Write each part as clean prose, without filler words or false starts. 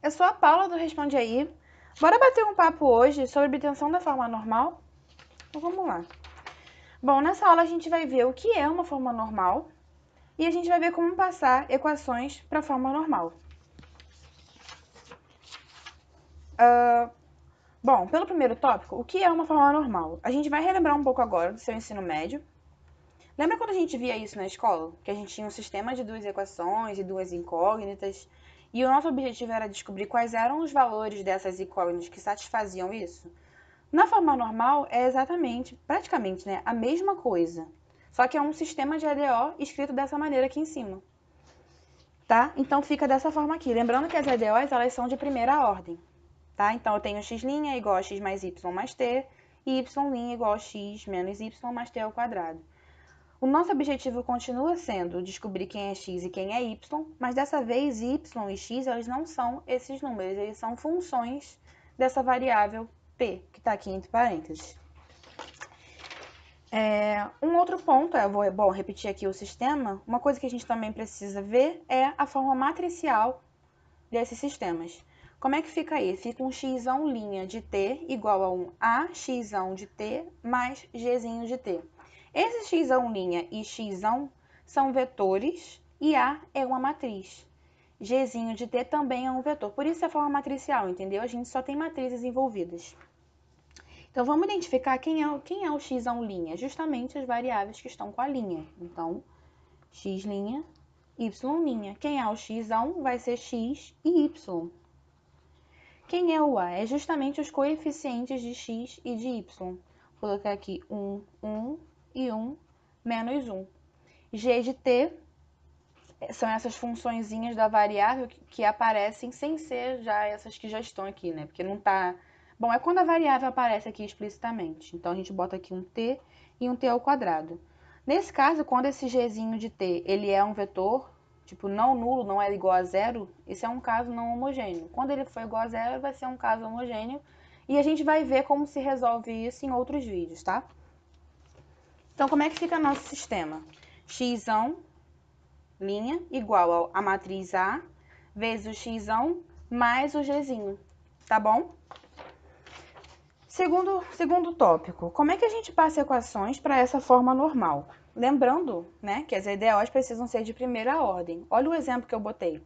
eu sou a Paula do Responde Aí. Bora bater um papo hoje sobre obtenção da forma normal? Então vamos lá. Bom, nessa aula a gente vai ver o que é uma forma normal e a gente vai ver como passar equações para a forma normal. Bom, pelo primeiro tópico, o que é uma forma normal? A gente vai relembrar um pouco agora do seu ensino médio. Lembra quando a gente via isso na escola? Que a gente tinha um sistema de duas equações e duas incógnitas, e o nosso objetivo era descobrir quais eram os valores dessas incógnitas que satisfaziam isso? Na forma normal é exatamente, praticamente, né, a mesma coisa, só que é um sistema de EDO escrito dessa maneira aqui em cima, tá? Então fica dessa forma aqui. Lembrando que as EDOs, elas são de primeira ordem, tá? Então eu tenho x' igual a x mais y mais t, e y' igual a x menos y mais t ao quadrado. O nosso objetivo continua sendo descobrir quem é x e quem é y, mas dessa vez y e x eles não são esses números, eles são funções dessa variável t, que está aqui entre parênteses. Um outro ponto, eu vou repetir aqui o sistema, uma coisa que a gente também precisa ver é a forma matricial desses sistemas. Como é que fica aí? Fica um x' de t igual a um ax' de t mais g' de t. Esse x' e x' são vetores e A é uma matriz. G' de t também é um vetor, por isso é a forma matricial, entendeu? A gente só tem matrizes envolvidas. Então, vamos identificar quem é o x', justamente as variáveis que estão com a linha. Então, x', y'. Quem é o x' vai ser x e y. Quem é o A? É justamente os coeficientes de x e de y. Vou colocar aqui 1, 1 e 1, menos 1. G de t são essas funçõezinhas da variável que aparecem sem ser já essas que já estão aqui, né? Porque não tá... Bom, é quando a variável aparece aqui explicitamente. Então, a gente bota aqui um t e um t ao quadrado. Nesse caso, quando esse gzinho de t ele é um vetor, tipo não nulo, não é igual a zero, esse é um caso não homogêneo. Quando ele for igual a zero, vai ser um caso homogêneo. E a gente vai ver como se resolve isso em outros vídeos, tá? Então, como é que fica nosso sistema? X' igual a matriz A vezes o x' mais o gzinho, tá bom? Segundo tópico, como é que a gente passa equações para essa forma normal? Lembrando, né, que as EDOs precisam ser de primeira ordem. Olha o exemplo que eu botei.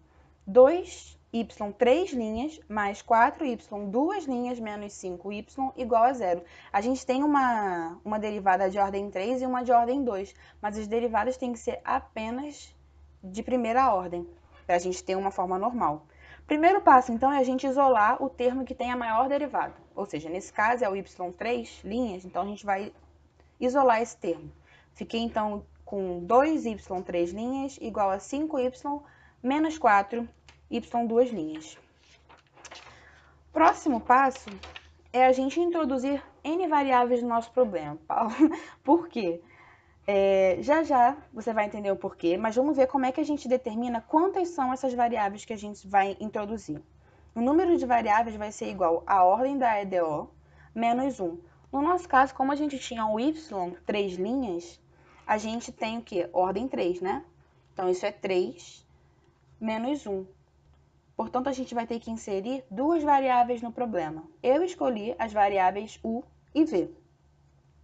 2y 3 linhas mais 4y 2 linhas menos 5y igual a zero. A gente tem uma derivada de ordem 3 e uma de ordem 2, mas as derivadas têm que ser apenas de primeira ordem, para a gente ter uma forma normal. Primeiro passo, então, é a gente isolar o termo que tem a maior derivada. Ou seja, nesse caso é o y3 linhas, então a gente vai isolar esse termo. Fiquei, então, com 2y3 linhas igual a 5y menos 4y 2 linhas. Próximo passo é a gente introduzir n variáveis no nosso problema. Por quê? Já você vai entender o porquê, mas vamos ver como é que a gente determina quantas são essas variáveis que a gente vai introduzir. O número de variáveis vai ser igual à ordem da EDO menos 1. No nosso caso, como a gente tinha o y 3 linhas, a gente tem o quê? Ordem 3, né? Então, isso é 3 menos 1. Portanto, a gente vai ter que inserir duas variáveis no problema. Eu escolhi as variáveis u e v.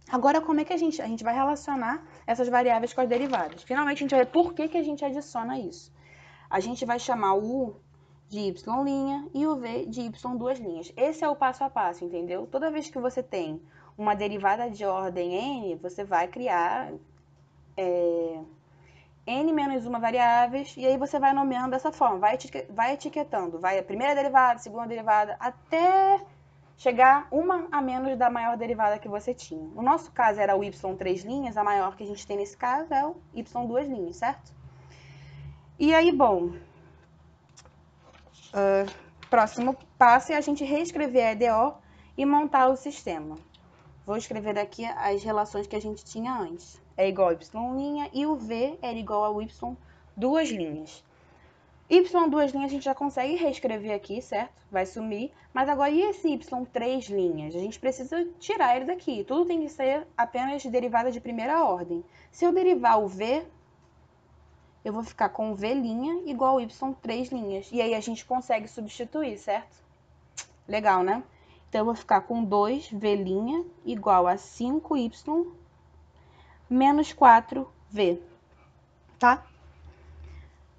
Agora, como é que a gente vai relacionar essas variáveis com as derivadas? Finalmente, a gente vai ver por que a gente adiciona isso. A gente vai chamar o u de y' e o v de y 2 linhas. Esse é o passo a passo, entendeu? Toda vez que você tem uma derivada de ordem n, você vai criar n menos uma variáveis, e aí você vai nomeando dessa forma, vai etiquetando, vai a primeira derivada, a segunda derivada, até chegar uma a menos da maior derivada que você tinha. No nosso caso era o y 3 linhas, a maior que a gente tem nesse caso é o y 2 linhas, certo? E aí, bom, próximo passo é a gente reescrever a EDO e montar o sistema. Vou escrever daqui as relações que a gente tinha antes. É igual a y' e o v é igual ao y 2 linhas. Y 2 linhas a gente já consegue reescrever aqui, certo? Vai sumir. Mas agora, e esse y 3 linhas? A gente precisa tirar ele daqui. Tudo tem que ser apenas derivada de primeira ordem. Se eu derivar o v, eu vou ficar com v' igual y 3 linhas. E aí a gente consegue substituir, certo? Legal, né? Então, eu vou ficar com 2v' igual a 5y menos 4v, tá?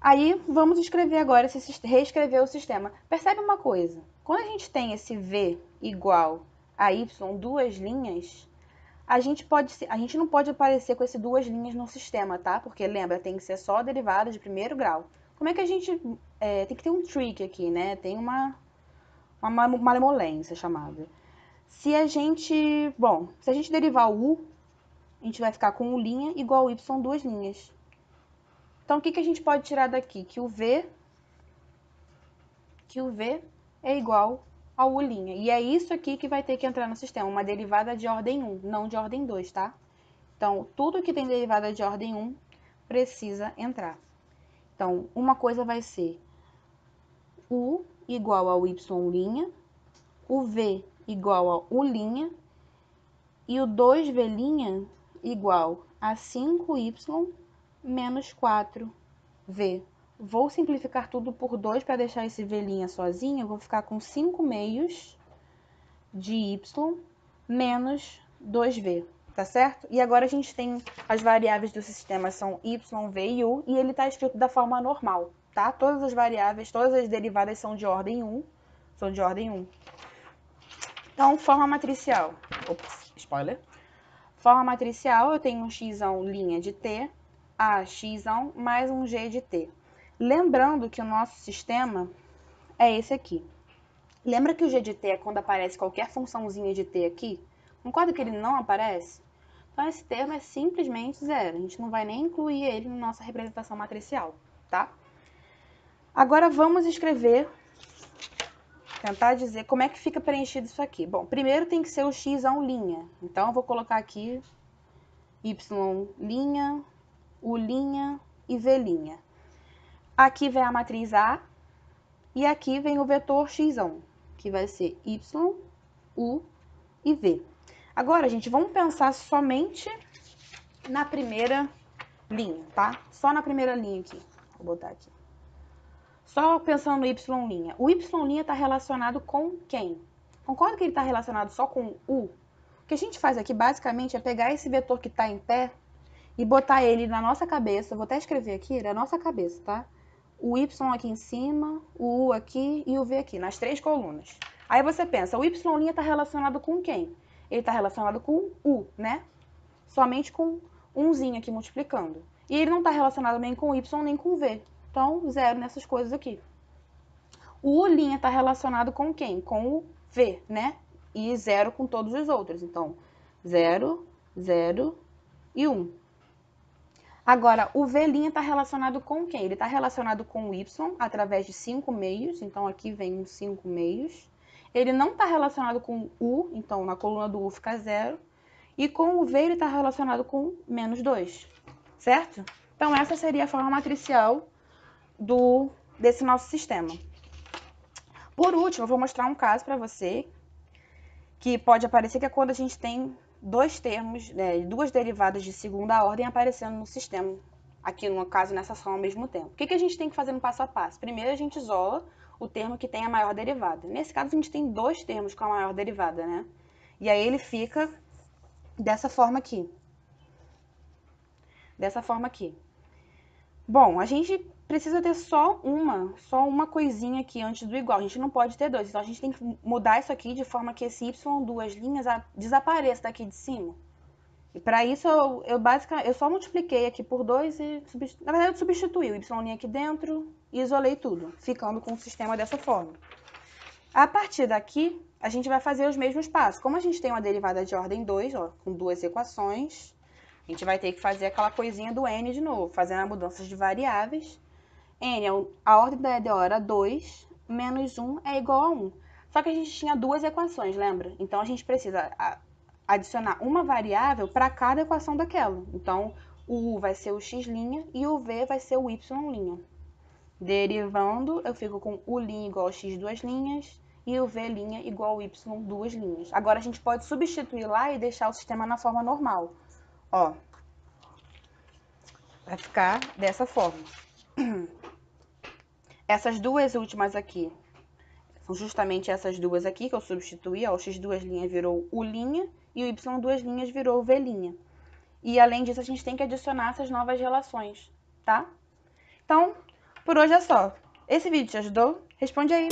Aí, vamos escrever agora, reescrever o sistema. Percebe uma coisa? Quando a gente tem esse v igual a y, duas linhas, a gente não pode aparecer com esse duas linhas no sistema, tá? Porque, lembra, tem que ser só derivada de primeiro grau. Como é que a gente... tem que ter um trick aqui, né? Tem uma malemolência chamada. Se a gente derivar o u, a gente vai ficar com u' igual a y, duas linhas. Então, o que a gente pode tirar daqui? Que o v é igual ao u'. E é isso aqui que vai ter que entrar no sistema, uma derivada de ordem 1, não de ordem 2, tá? Então, tudo que tem derivada de ordem 1 precisa entrar. Então, uma coisa vai ser u igual ao y', o v igual ao u' e o 2v' igual a 5y menos 4v. Vou simplificar tudo por 2 para deixar esse v' sozinho. Eu vou ficar com 5 meios de y menos 2v, tá certo? E agora a gente tem as variáveis do sistema são y, v e u, e ele está escrito da forma normal, tá? Todas as variáveis, todas as derivadas são de ordem 1. Então, forma matricial. Ops, spoiler. Forma matricial, eu tenho um x' de t, a x' mais um g de t. Lembrando que o nosso sistema é esse aqui. Lembra que o g de t é quando aparece qualquer funçãozinha de t aqui? Concorda que ele não aparece? Então, esse termo é simplesmente zero. A gente não vai nem incluir ele na nossa representação matricial, tá? Agora, vamos escrever, tentar dizer como é que fica preenchido isso aqui. Bom, primeiro tem que ser o x'. Então, eu vou colocar aqui y', u' e v'. Aqui vem a matriz A e aqui vem o vetor x', que vai ser y, u e v. Agora, gente, vamos pensar somente na primeira linha, tá? Só na primeira linha aqui. Vou botar aqui. Só pensando no y'. O y' está relacionado com quem? Concorda que ele está relacionado só com u? O que a gente faz aqui, basicamente, é pegar esse vetor que está em pé e botar ele na nossa cabeça. Vou até escrever aqui, na nossa cabeça, tá? O y aqui em cima, o u aqui e o v aqui, nas três colunas. Aí você pensa, o y' está relacionado com quem? Ele está relacionado com u, né? Somente com umzinho aqui multiplicando. E ele não está relacionado nem com y nem com v. Então, zero nessas coisas aqui. O u' está relacionado com quem? Com o v, né? E zero com todos os outros. Então, 0, 0 e 1. Agora, o v' está relacionado com quem? Ele está relacionado com o y através de 5 meios. Então, aqui vem uns 5 meios. Ele não está relacionado com u, então na coluna do u fica 0. E com o v ele está relacionado com menos 2, certo? Então, essa seria a forma matricial desse nosso sistema. Por último, eu vou mostrar um caso para você, que pode aparecer que é quando a gente tem dois termos, duas derivadas de segunda ordem aparecendo no sistema, aqui no caso, nessa soma ao mesmo tempo. O que a gente tem que fazer no passo a passo? Primeiro, a gente isola o termo que tem a maior derivada. Nesse caso, a gente tem dois termos com a maior derivada, né? E aí ele fica dessa forma aqui. Bom, a gente precisa ter só uma coisinha aqui antes do igual. A gente não pode ter dois. Então, a gente tem que mudar isso aqui de forma que esse y, duas linhas, desapareça daqui de cima. E para isso, eu só multipliquei aqui por 2 e, na verdade, eu substituí o y' aqui dentro e isolei tudo, ficando com o sistema dessa forma. A partir daqui, a gente vai fazer os mesmos passos. Como a gente tem uma derivada de ordem 2, ó, com duas equações, a gente vai ter que fazer aquela coisinha do n de novo, fazendo as mudanças de variáveis. N, a ordem da EDO era 2, menos 1 é igual a 1. Só que a gente tinha duas equações, lembra? Então, a gente precisa adicionar uma variável para cada equação daquela. Então, o u vai ser o x' e o v vai ser o y'. Derivando, eu fico com u' igual a x duas linhas e o v' igual a y duas linhas. Agora, a gente pode substituir lá e deixar o sistema na forma normal. Ó, Vai ficar dessa forma. Essas duas últimas aqui, são justamente essas duas aqui que eu substituí, ó, o x duas linhas virou u' e o y duas linhas virou v'. E além disso, a gente tem que adicionar essas novas relações, tá? Então, por hoje é só. Esse vídeo te ajudou? Responde aí!